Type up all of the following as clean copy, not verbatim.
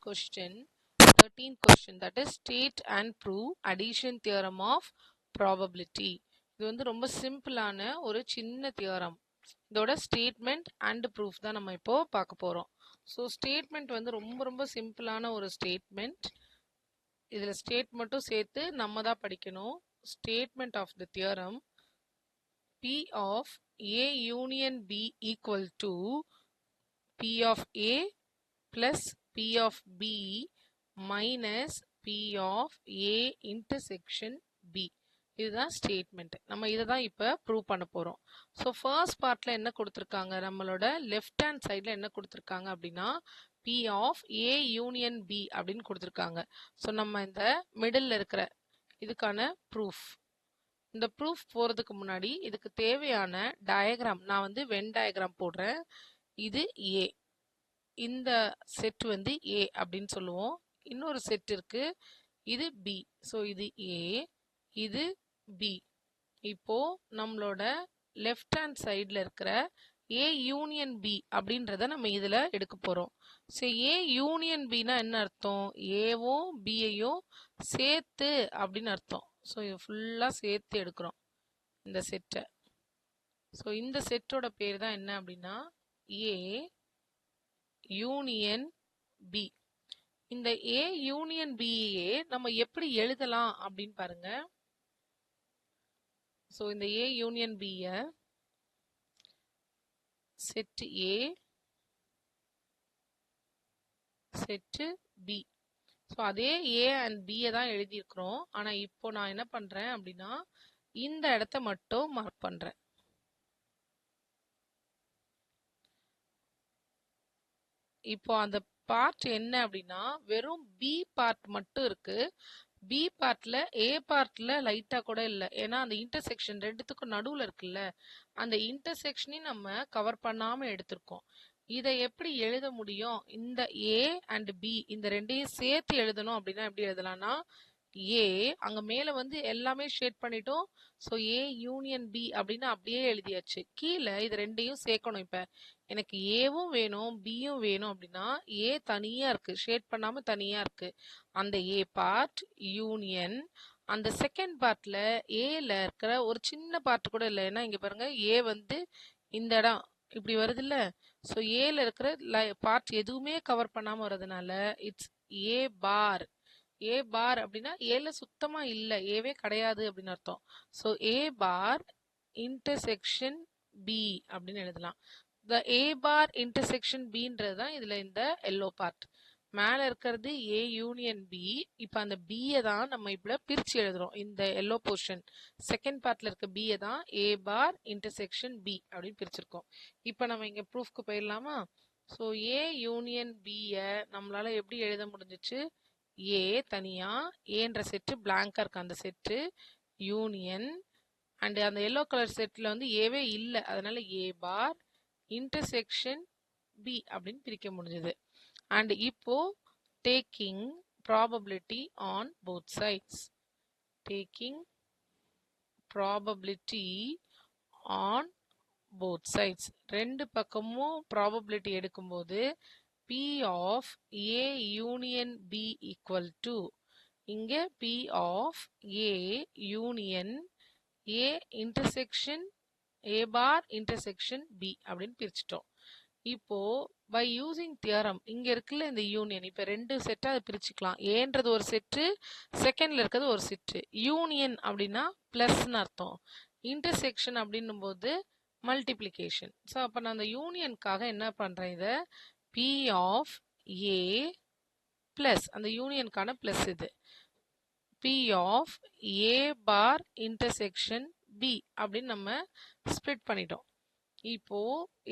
13th question, that is state and prove addition theorem of probability. இது வந்து ரொம்ப சிம்பிளான ஒரு சின்ன தியரம். இதோட ஸ்டேட்மெண்ட் அண்ட் ப்ரூஃப் தான் நம்ம இப்போ பார்க்க போறோம். ஸோ ஸ்டேட்மெண்ட் வந்து ரொம்ப சிம்பிளான ஒரு ஸ்டேட்மெண்ட். இதுல ஸ்டேட் மட்டும் சேர்த்து நம்ம தான் படிக்கணும். Statement of the theorem P of A union B equal to P of A plus P of B minus P of A intersection B. இதுதான் ஸ்டேட்மெண்ட். நம்ம இதை தான் இப்போ ப்ரூவ் பண்ண போகிறோம். ஸோ ஃபர்ஸ்ட் பார்ட்டில் என்ன கொடுத்துருக்காங்க, நம்மளோட லெஃப்ட் ஹேண்ட் சைடில் என்ன கொடுத்துருக்காங்க அப்படின்னா P of A union B அப்படின்னு கொடுத்துருக்காங்க. ஸோ நம்ம இந்த மிடில் இருக்கிற இதுக்கான ப்ரூஃப். இந்த ப்ரூஃப் போகிறதுக்கு முன்னாடி இதுக்கு தேவையான டயக்ராம் நான் வந்து வென் டயக்ராம் போடுறேன். இது A, இந்த செட் வந்து A அப்படின்னு சொல்லுவோம். இன்னொரு செட் இருக்கு, இது B. ஸோ இது A, இது B. இப்போ நம்மளோட லெஃப்ட் ஹேண்ட் சைடில் இருக்கிற A யூனியன் B அப்படின்றத நம்ம இதில் எடுக்க போகிறோம். ஸோ A யூனியன் Bனா என்ன அர்த்தம், ஏவும் பியையும் சேர்த்து அப்படின்னு அர்த்தம். ஸோ இது ஃபுல்லாக சேர்த்து எடுக்கிறோம் இந்த செட்டை. ஸோ இந்த செட்டோட பேர் தான் என்ன அப்படின்னா A யூனியன் B. இந்த A யூனியன் பியே நம்ம எப்படி எழுதலாம் அப்படின்னு பாருங்க. ஸோ இந்த A யூனியன் பியை set A set B. So அதே A அண்ட் பியை தான் எழுதியிருக்கிறோம். ஆனால் இப்போ நான் என்ன பண்ணுறேன் அப்படின்னா இந்த இடத்த மட்டும் மார்க் பண்ணுறேன். இப்போ அந்த பார்ட் என்ன அப்படின்னா வெறும் B பார்ட் மட்டும் இருக்கு. B பார்ட்ல A பார்ட்ல லைட்டா கூட இல்லை. ஏன்னா அந்த இன்டர்செக்ஷன் ரெண்டுத்துக்கும் நடுவில் இருக்குல்ல, அந்த இன்டர்செக்ஷனையும் நம்ம கவர் பண்ணாம எடுத்திருக்கோம். இதை எப்படி எழுத முடியும், இந்த A அண்ட் B இந்த ரெண்டையும் சேர்த்து எழுதணும் அப்படின்னா எப்படி எழுதலாம்னா A அங்க மேல வந்து எல்லாமே ஷேட் பண்ணிட்டோம். ஸோ A யூனியன் B அப்படின்னு அப்படியே எழுதியாச்சு. கீழே இது ரெண்டையும் சேர்க்கணும். இப்ப எனக்கு ஏவும் வேணும் பியும் வேணும் அப்படின்னா A தனியா இருக்கு, ஷேட் பண்ணாம தனியா இருக்கு. அந்த A பார்ட் யூனியன் அந்த செகண்ட் பார்ட்ல ஏல இருக்கிற ஒரு சின்ன பார்ட் கூட இல்லை. ஏன்னா இங்க பாருங்க A வந்து இந்த இடம் இப்படி வருது இல்ல. ஸோ ஏல இருக்கிற பார்ட் எதுவுமே கவர் பண்ணாம வர்றதுனால it's A bar. A bar அப்படின்னா ஏல சுத்தமா இல்லை, ஏவே கிடையாது அப்படின்னு அர்த்தம். So A bar intersection B அப்படின்னு எழுதலாம். The A bar intersection Bன்றது தான் இதுல இந்த எல்லோ பார்ட். மேல இருக்கிறது A யூனியன் B. இப்போ அந்த Bயை தான் நம்ம இப்படி பிரிச்சு எழுதுறோம். இந்த எல்லோ போர்ஷன் செகண்ட் பார்ட்ல இருக்க Bயை தான் A bar intersection B அப்படின்னு பிரிச்சிருக்கோம். இப்போ நம்ம இங்க ப்ரூஃப்க்கு போயிடலாமா. ஸோ A யூனியன் Bயை நம்மளால எப்படி எழுத முடிஞ்சிச்சு, A தனியா ஏன்ற செட்டு பிளாங்கா இருக்கு அந்த செட்டு யூனியன் அண்ட் அந்த எல்லோ கலர் செட்ல வந்து ஏவே இல்லை, அதனால A bar இன்டர்செக்ஷன் B அப்படின்னு பிரிக்க முடிஞ்சது. அண்ட் இப்போ taking probability on both sides, taking probability on both sides, ரெண்டு பக்கமும் ப்ராபபிலிட்டி எடுக்கும்போது P of A union B equal to இங்க P of A union A intersection A bar intersection B அப்படின்னு பிரிச்சிட்டோம். இப்போ பை யூசிங் தியரம் இங்க இருக்குல்ல இந்த union, இப்ப ரெண்டு செட்டா அதை பிரிச்சுக்கலாம். ஏன்றது ஒரு செட்டு, செகண்ட்ல இருக்கிறது ஒரு செட்டு. யூனியன் அப்படின்னா பிளஸ்ன்னு அர்த்தம், இன்டர்செக்ஷன் அப்படின்னும் போது மல்டிப்ளிகேஷன். ஸோ அப்ப நான் அந்த யூனியனுக்காக என்ன பண்றேன், இதை P of A பிளஸ் அந்த யூனியனுக்கான பிளஸ் இது P of A bar intersection B அப்படின்னு நம்ம ஸ்ப்ளிட் பண்ணிட்டோம். இப்போ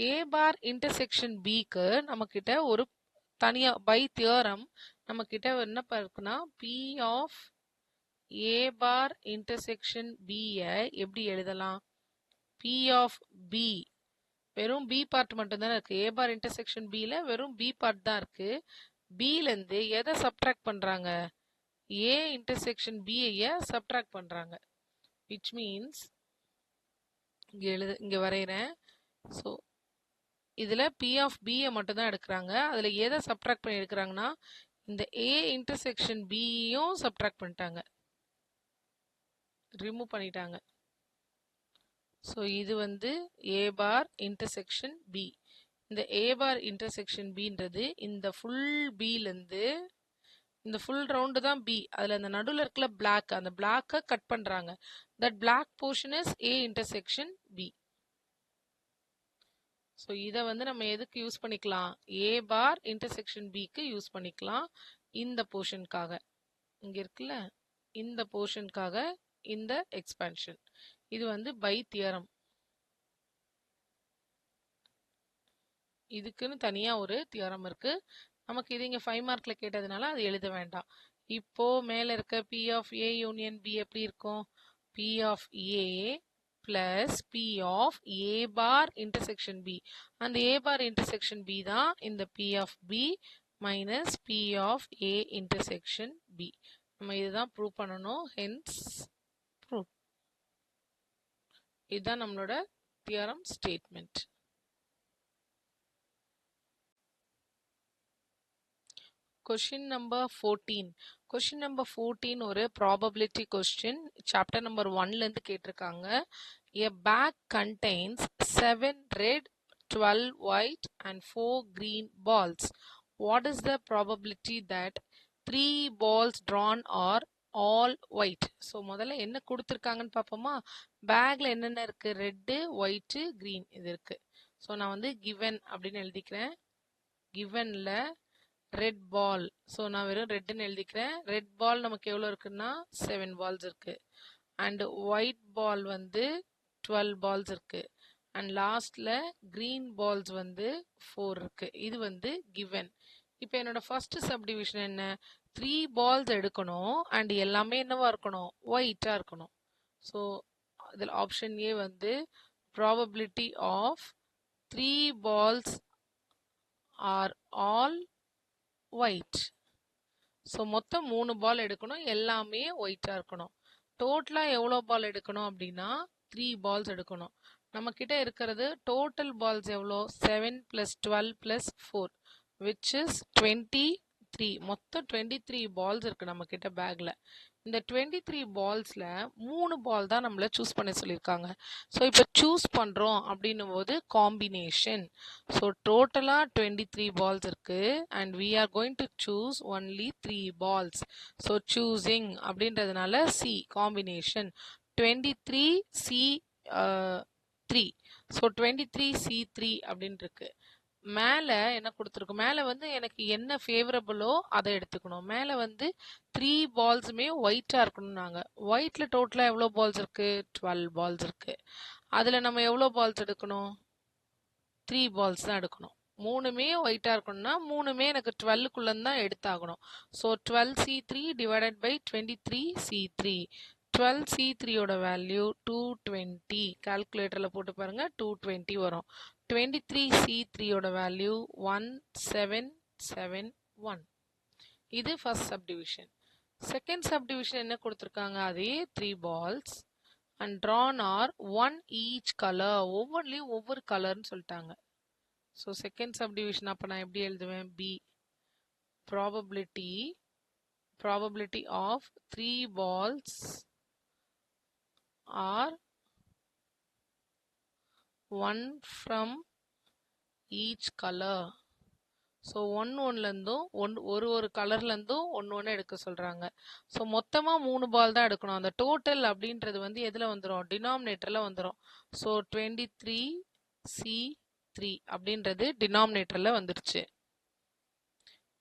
A bar intersection Bக்கு நம்ம கிட்ட ஒரு தனியா பை தியரம் நம்ம கிட்ட என்ன இருக்குன்னா P of A bar intersection Bயை எப்படி எழுதலாம், P of B வெறும் B பார்ட் மட்டும் தானே இருக்கு. A bar intersection Bல வெறும் B பார்ட் தான் இருக்கு. Bல இருந்து எதை சப்ட்ராக்ட் பண்றாங்க, A இன்டர்செக்ஷன் Bயை சப்ட்ராக்ட் பண்றாங்க. which means இங்க வரைகிறேன். ஸோ இதில் P of Bயை மட்டும் தான் எடுக்கிறாங்க. அதில் எதை சப்ட்ராக்ட் பண்ணி எடுக்கிறாங்கன்னா இந்த A இன்டர்செக்ஷன் Bயும் சப்ட்ராக்ட் பண்ணிட்டாங்க, ரிமூவ் பண்ணிட்டாங்க. ஸோ இது வந்து A பார் இன்டர்செக்ஷன் B. இந்த A பார் இன்டர்செக்ஷன் Bன்றது இந்த ஃபுல் Bலேருந்து இந்த ஃபுல் ரவுண்டு தான் B. அதில் அந்த நடுவில் இருக்கிற பிளாக், அந்த பிளாக்கை கட் பண்ணுறாங்க. That block portion is A intersection B. So இதை வந்து நம்ம எதுக்கு யூஸ் பண்ணிக்கலாம்? A பார் இன்டர்செக்ஷன் Bக்கு யூஸ் பண்ணிக்கலாம். இந்த போர்ஷனுக்காக, இங்கே இருக்குல்ல, இந்த போர்ஷனுக்காக இந்த எக்ஸ்பான்ஷன். இது வந்து பை தியரம். இதுக்குன்னு தனியாக ஒரு தியரம் இருக்கு. நமக்கு இது இங்கே 5 மார்க்ல கேட்டதுனால அது எழுத வேண்டாம். இப்போ மேலே இருக்க P of A union B எப்படி இருக்கும்? P of A plus P of A bar intersection B. அந்த A பார் இன்டர்செக்ஷன் B தான் இந்த P of B minus P of A intersection B. நம்ம இதுதான் ப்ரூவ் பண்ணணும். Hence prove. இதுதான் நம்மளோட theorem statement. Question number 14. Question number 14 ஒரு probability question. Chapter number 1ல இருந்து கேட்டிருக்காங்க. A bag contains 7 red, 12 white and 4 green balls. What is the probability that 3 balls drawn are all white? So முதல்ல என்ன கொடுத்துருக்காங்கன்னு பார்ப்போமா? பேக்ல என்னென்ன இருக்கு? ரெட்டு, ஒயிட்டு, கிரீன் இது இருக்கு. ஸோ நான் வந்து கிவன் அப்படின்னு எழுதிக்கிறேன். கிவன்ல ரெட் பால், ஸோ நான் வெறும் ரெட்னு எழுதிக்கிறேன். ரெட் பால் நமக்கு எவ்வளோ இருக்குன்னா 7 பால்ஸ் இருக்கு. அண்ட் ஒயிட் பால் வந்து 12 பால்ஸ் இருக்கு. அண்ட் லாஸ்ட்ல கிரீன் பால்ஸ் வந்து 4 இருக்கு. இது வந்து கிவன். இப்போ என்னோட ஃபர்ஸ்ட் சப்டிவிஷன் என்ன? 3 பால்ஸ் எடுக்கணும் அண்ட் எல்லாமே என்னவா இருக்கணும்? ஒயிட்டா இருக்கணும். ஸோ இதில் ஆப்ஷன் ஏ வந்து probability of 3 balls are all white. So மொத்தம் 3 பால் எடுக்கணும், எல்லாமே ஒயிட்டா இருக்கணும். டோட்டலா எவ்வளோ பால் எடுக்கணும் அப்படின்னா 3 பால்ஸ் எடுக்கணும். நம்ம கிட்ட இருக்கிறது டோட்டல் பால்ஸ் எவ்வளோ? 7 + 12 + 4 which is 23. மொத்தம் 23 பால்ஸ் இருக்கு நம்ம கிட்ட பேக்ல. இந்த 23 பால்ஸ்ல 3 பால் தான் நம்மள சூஸ் பண்ண சொல்லியிருக்காங்க. ஸோ இப்போ சூஸ் பண்றோம் அப்படின்னும் போது காம்பினேஷன். ஸோ டோட்டலா 23 பால்ஸ் இருக்கு and we are going to choose only 3 balls. So choosing அப்படின்றதுனால C combination 23C3. So 23C3 அப்படின்னு இருக்கு. மேலே என்ன கொடுத்துருக்கும்? மேலே வந்து எனக்கு என்ன ஃபேவரபிளோ அதை எடுத்துக்கணும். மேலே வந்து 3 பால்ஸுமே ஒயிட்டாக இருக்கணும்னாங்க. ஒயிட்டில் டோட்டலாக எவ்வளோ பால்ஸ் இருக்கு? 12 பால்ஸ் இருக்கு. அதில் நம்ம எவ்வளோ பால்ஸ் எடுக்கணும்? 3 பால்ஸ் தான் எடுக்கணும். 3மே ஒயிட்டாக இருக்கணும்னா 3மே எனக்கு 12க்குள்ளேருந்து தான் எடுத்தாகணும். So 12C3 divided by 23C3. 12C3யோட வேல்யூ 220. கால்குலேட்டரில் போட்டு பாருங்க, 220 வரும். 23C3யோட வேல்யூ 1771. இது ஃபர்ஸ்ட் சப்டிவிஷன். செகண்ட் சப்டிவிஷன் என்ன கொடுத்துருக்காங்க? அதே 3 balls and drawn are 1 each color. ஒவ்வொன்றிலையும் ஒவ்வொரு கலர்னு சொல்லிட்டாங்க. ஸோ செகண்ட் சப்டிவிஷன் அப்போ நான் எப்படி எழுதுவேன்? P probability of 3 balls are 1 from each color. So ஒன்றுலேருந்தும் ஒரு கலர்லேருந்தும் ஒன்று எடுக்க சொல்கிறாங்க. ஸோ மொத்தமாக 3 பால் தான் எடுக்கணும். அந்த டோட்டல் அப்படின்றது வந்து எதில் வந்துடும்? டினாமினேட்டரில் வந்துடும். ஸோ 23C3 அப்படின்றது டினாமினேட்டரில் வந்துருச்சு.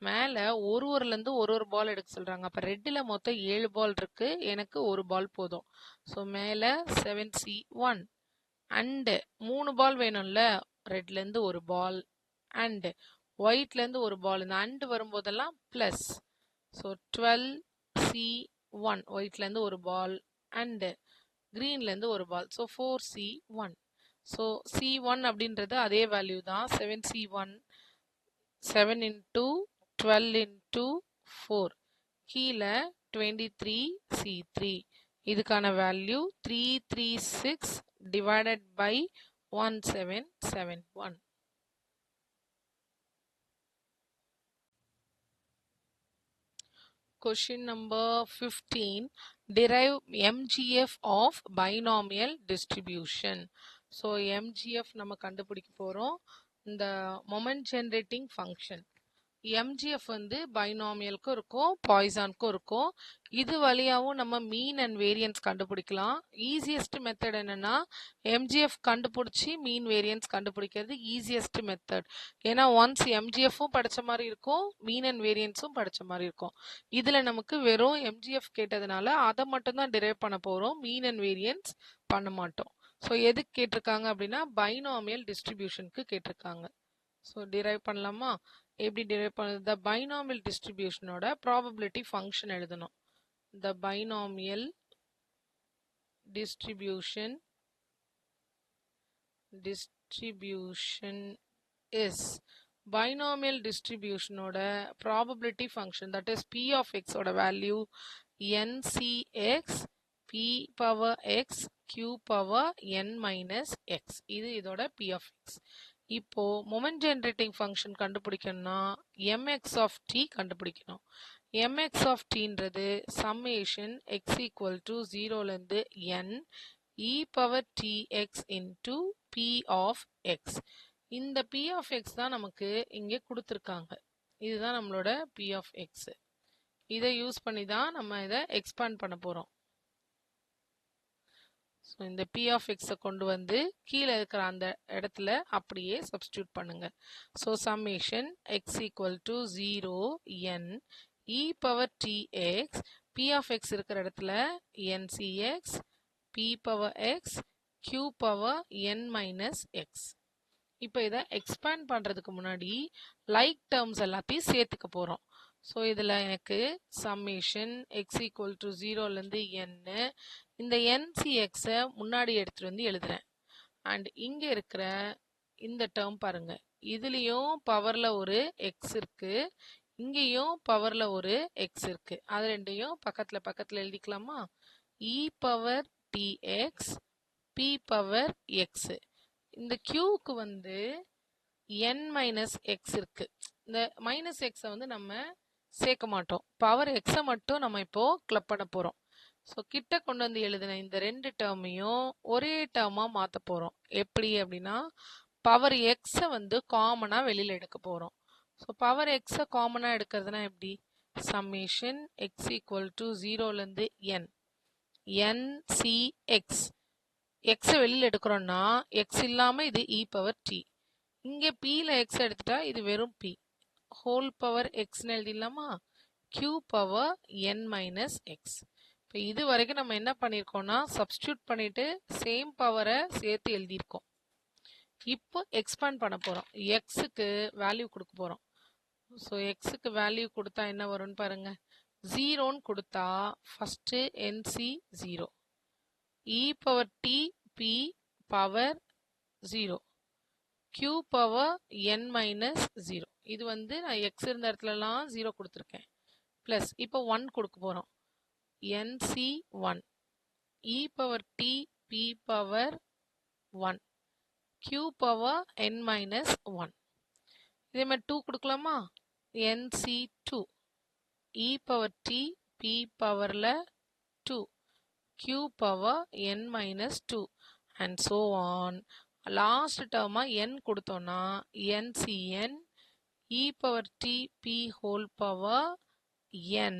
மேலே ஒருலேருந்து ஒரு பால் எடுக்க சொல்கிறாங்க. அப்போ ரெட்டில் மொத்தம் 7 பால் இருக்கு, எனக்கு ஒரு பால் போதும். ஸோ மேலே 7C1 அண்டு 3 பால் வேணும்ல, ரெட்லேருந்து ஒரு பால் அண்டு ஒயிட்லேருந்து ஒரு பால். இந்த அண்டு வரும்போதெல்லாம் ப்ளஸ். ஸோ 12C1 ஒயிட்லேருந்து ஒரு பால் அண்டு க்ரீன்லேருந்து ஒரு பால். So 4C1. ஸோ C1 அப்படின்றது அதே வேல்யூ தான். 7C1 7 × 12 × 4 கீழே 23C3. இதுக்கான value 336 divided by 1771. Question number 15. Derive MGF of binomial distribution. So MGF நம்ம கண்டுபிடிக்க போறோம். இந்த moment generating function. MGF வந்து பைனாமியலுக்கும் இருக்கும் பாய்சானுக்கும் இருக்கும். இது வழியாவும் நம்ம மீன் அண்ட் வேரியன்ஸ் கண்டுபிடிக்கலாம். ஈஸியஸ்ட் மெத்தட் என்னன்னா MGF கண்டுபிடிச்சி மீன் வேரியன்ஸ் கண்டுபிடிக்கிறது ஈஸியஸ்ட் மெத்தட். ஏன்னா ஒன்ஸ் MGFும் படிச்ச மாதிரி இருக்கும், மீன் அண்ட் வேரியன்ஸும் படிச்ச மாதிரி இருக்கும். இதுல நமக்கு வெறும் MGF கேட்டதுனால அதை மட்டும் தான் டிரைவ் பண்ண போறோம், மீன் அண்ட் வேரியன்ஸ் பண்ண மாட்டோம். ஸோ எதுக்கு கேட்டிருக்காங்க அப்படின்னா பைனாமியல் டிஸ்ட்ரிபியூஷனுக்கு கேட்டிருக்காங்க. ஸோ டிரைவ் பண்ணலாமா? எப்படி டிரைவ் பண்ணுறது? த பைனாமியல் டிஸ்ட்ரிபியூஷனோட ப்ராபபிலிட்டி ஃபங்க்ஷன் எழுதணும். The binomial distribution is binomial டிஸ்ட்ரிபியூஷனோட probability function, that is p of x ஓட value ncx p power x q power n minus x. இது இதோட p of x. இப்போ மொமெண்ட் ஜெனரேட்டிங் ஃபங்க்ஷன் கண்டுபிடிக்கணும்னா mx of t கண்டுபிடிக்கணும். mx of tன்றது summation x equal to 0லேருந்து n e power tx into p of x. இந்த p of x தான் நமக்கு இங்கே கொடுத்துருக்காங்க. இதுதான் நம்மளோட p of x. இதை யூஸ் பண்ணி தான் நம்ம இதை எக்ஸ்பாண்ட் பண்ண போறோம். ஸோ இந்த p of x கொண்டு வந்து கீழே இருக்கிற அந்த இடத்துல அப்படியே சப்ஸ்டியூட் பண்ணுங்க. So summation x equal to 0 n e power tx, p of x இருக்கிற இடத்துல ncx p power x q power n minus x. இப்போ இதை எக்ஸ்பேண்ட் பண்ணுறதுக்கு முன்னாடி லைக் டேர்ம்ஸ் எல்லாத்தையும் சேர்த்துக்க போகிறோம். ஸோ இதில் எனக்கு சம்மேஷன் எக்ஸ் ஈக்குவல் டு 0லேருந்து n, இந்த ncxை முன்னாடி எடுத்துகிட்டு வந்து எழுதுறேன். அண்ட் இங்கே இருக்கிற இந்த டேர்ம் பாருங்க, இதுலேயும் பவரில் ஒரு எக்ஸ் இருக்கு, இங்கேயும் பவரில் ஒரு எக்ஸ் இருக்கு. அது ரெண்டையும் பக்கத்தில் பக்கத்தில் எழுதிக்கலாமா? E power t x p power x. இந்த கியூக்கு வந்து n மைனஸ் எக்ஸ் இருக்கு. இந்த மைனஸ் எக்ஸை வந்து நம்ம சேர்க்க மாட்டோம், பவர் எக்ஸை மட்டும் நம்ம இப்போ கிளப் பண்ண போறோம். ஸோ கிட்ட கொண்டு வந்து எழுதின இந்த ரெண்டு டேர்மையும் ஒரே டேர்மாக மாற்ற போகிறோம். எப்படி அப்படின்னா பவர் எக்ஸை வந்து காமனாக வெளியில் எடுக்க போகிறோம். ஸோ பவர் எக்ஸை காமனாக எடுக்கிறதுனா எப்படி? சம்மேஷன் எக்ஸ் ஈக்குவல் டு 0லேருந்து n ncx. எக்ஸை வெளியில் எடுக்கிறோம்னா எக்ஸ் இல்லாமல் இது இ பவர் டி. இங்கே பியில் எக்ஸ் எடுத்துட்டா இது வெறும் பி ஹோல் பவர் எக்ஸ்ன்னு எழுதிடலாமா? q power n minus x. இப்போ இது வரைக்கும் நம்ம என்ன பண்ணியிருக்கோம்னா சப்ஸ்டியூட் பண்ணிட்டு சேம் பவரை சேர்த்து எழுதியிருக்கோம். இப்போ எக்ஸ்பேண்ட் பண்ண போகிறோம், எக்ஸுக்கு வேல்யூ கொடுக்க போகிறோம். ஸோ எக்ஸுக்கு வேல்யூ கொடுத்தா என்ன வரும்னு பாருங்க. 0ன்னு கொடுத்தா first n c 0, e power t p power 0 q power n minus 0. இது வந்து நான் எக்ஸ் இருந்த இடத்துலலாம் 0 கொடுத்துருக்கேன். ப்ளஸ் இப்போ 1 கொடுக்க போகிறோம், nc1 e power t p power 1 q power n minus 1. இதே மாதிரி 2 கொடுக்கலாமா? nc2 e power t p பவரில் 2 q power n minus 2 and so on. Last டேர்மாக n கொடுத்தோன்னா ncn e power t p whole power n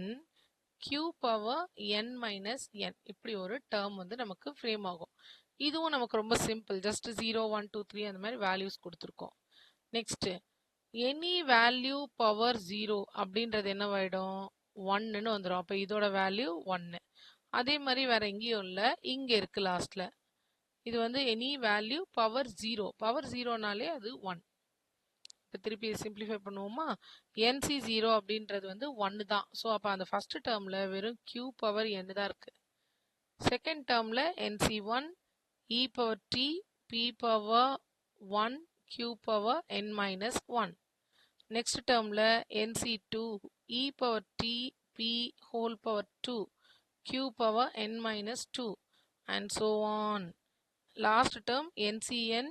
q power n minus n. இப்படி ஒரு term வந்து நமக்கு ஃப்ரேம் ஆகும். இதுவும் நமக்கு ரொம்ப சிம்பிள், ஜஸ்ட் 0 1 2 3 அந்த மாதிரி வேல்யூஸ் கொடுத்துருக்கோம். நெக்ஸ்ட் எனி வேல்யூ பவர் 0 அப்படின்றது என்னவாயிடும்? 1ன்னு வந்துடும். அப்போ இதோட வேல்யூ 1. அதே மாதிரி வேற எங்கேயும் இல்லை, இங்கே இருக்கு லாஸ்ட்ல. இது வந்து எனி வேல்யூ பவர் 0, பவர் 0னாலே அது 1. இப்போ திருப்பி சிம்பிளிஃபை பண்ணுவோமா? nc0 அப்படின்றது வந்து 1 தான். ஸோ அப்போ அந்த ஃபர்ஸ்ட் டேர்மில் வெறும் q பவர் n தான் இருக்கு. செகண்ட் டேர்மில் nc1 e power t p power 1 q power n minus 1. Next டேர்மில் nc2 e power t p whole power 2 q power n minus 2 and so on. Last term ncn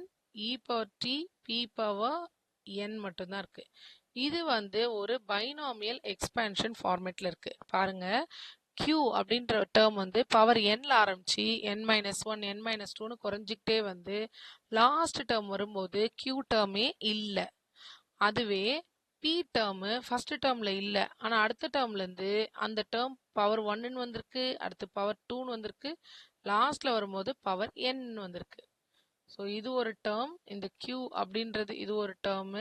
e power t p power n மட்டும்தான் இருக்கு. இது வந்து ஒரு binomial expansion ஃபார்மேட்ல இருக்கு பாருங்க. q அப்படின்ற term வந்து பவர் nல ஆரம்பிச்சு n-1 n-2ன்னு குறைஞ்சிக்கிட்டே வந்து லாஸ்ட் டேர்ம் வரும்போது q டேர்மே இல்ல. அதுவே p டேர்ம் ஃபர்ஸ்ட் டேர்ம்ல இல்ல, ஆனா அடுத்த டேர்ம்ல இருந்து அந்த டேர்ம் பவர் 1ன்னு வந்திருக்கு, அடுத்து பவர் 2ன்னு வந்திருக்கு, லாஸ்ட்ல வரும்போது பவர் n வந்திருக்கு. ஸோ இது ஒரு டேர்ம், இந்த q அப்படின்றது இது ஒரு டேர்ம்,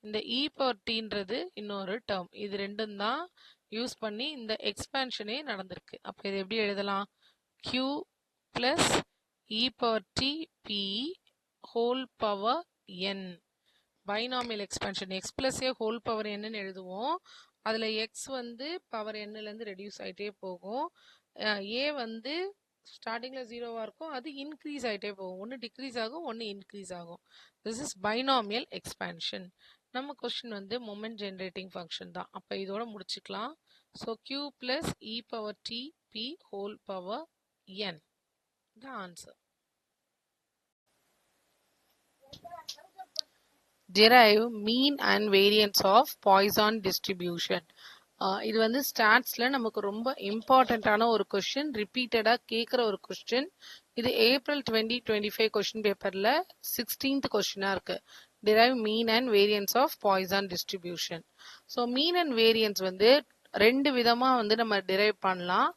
இந்த e பவர் tன்றது இன்னொரு டேர்ம். இது ரெண்டும் தான் யூஸ் பண்ணி இந்த எக்ஸ்பான்ஷனே நடந்திருக்கு. அப்ப இது எப்படி எழுதலாம்? q plus e power t p whole power n. Binomial expansion x plus a whole power n ன்னு எழுதுவோம். அதுல x வந்து பவர் n ல இருந்து ரெடியூஸ் ஆயிட்டே போகும். a வந்து ஸ்டார்டிங்ல 0வா இருக்கும், அது இன்க்ரீஸ் ஆயிட்டே போகும். ஒன்னு டிக்ரீஸ் ஆகும், ஒன்னு இன்க்ரீஸ் ஆகும். This is binomial expansion. நம்ம கொஸ்டின் வந்து மொமெண்ட் ஜெனரேட்டிங் ஃபங்க்ஷன் தான். அப்ப இதோட முடிச்சுக்கலாம். So q plus e power t p whole power n the answer. Derive mean and variance of Poisson distribution. இது வந்து ஸ்டாட்ஸ்ல நமக்கு ரொம்ப இம்பார்ட்டன்டான ஒரு கொஸ்டின், ரிப்பீட்டடா கேட்குற ஒரு கொஸ்டின். இது ஏப்ரல் 2025 கொஸ்டின் பேப்பர்ல 16th கொஸ்டினா இருக்கு. derive mean and variance of Poisson distribution. So mean and variance வந்து ரெண்டு விதமா வந்து நம்ம டிரைவ் பண்ணலாம்.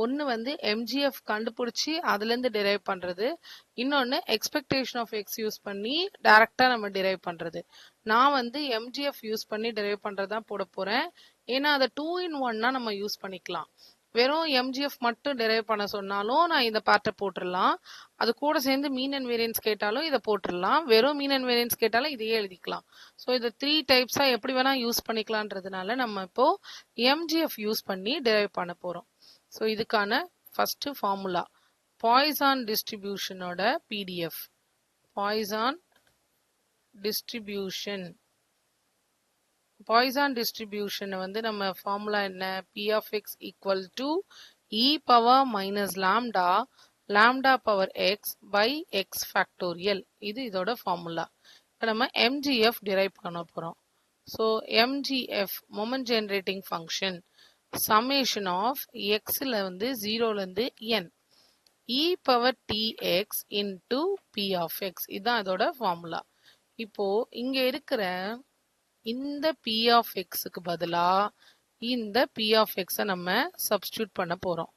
ஒன்று வந்து எம்ஜிஎஃப் கண்டுபிடிச்சி அதுலேருந்து டிரைவ் பண்ணுறது, இன்னொன்று எக்ஸ்பெக்டேஷன் ஆஃப் எக்ஸ் யூஸ் பண்ணி டைரெக்டாக நம்ம டிரைவ் பண்ணுறது. நான் வந்து எம்ஜிஎஃப் யூஸ் பண்ணி டிரைவ் பண்ணுறது தான் போட போகிறேன். ஏன்னா அதை 2-in-1 நம்ம யூஸ் பண்ணிக்கலாம். வெறும் எம்ஜிஎஃப் மட்டும் டிரைவ் பண்ண சொன்னாலும் நான் இந்த பார்ட்டை போட்டுடலாம். அது கூட சேர்ந்து மீன் அண்ட் வேரியன்ஸ் கேட்டாலும் இதை போட்டுடலாம். வெறும் மீன் அண்ட் வேரியன்ஸ் கேட்டாலும் இதையே எழுதிக்கலாம். ஸோ இதை 3 டைப்ஸாக எப்படி வேணால் யூஸ் பண்ணிக்கலான்றதுனால நம்ம இப்போ எம்ஜிஎஃப் யூஸ் பண்ணி டிரைவ் பண்ண போகிறோம். ஸோ இதுக்கான ஃபர்ஸ்ட் ஃபார்முலா பாய்சான் டிஸ்ட்ரிபியூஷனோட PDF. Poisson distribution, Poisson distribution வந்து நம்ம ஃபார்முலா என்ன? p of x equal to e power minus lambda lambda power x by x factorial. இது இதோட ஃபார்முலா. இப்போ நம்ம mgf டிரைவ் பண்ண போறோம். So mgf moment generating function summation of xல வந்து 0ல இருந்து n e power tx into p of x. இதுதான் இதோட ஃபார்முலா. இப்போ இங்க இருக்கிற இந்த p of xக்கு பதிலா இந்த p of x நம்ம சப்ஸ்டியூட் பண்ண போறோம்.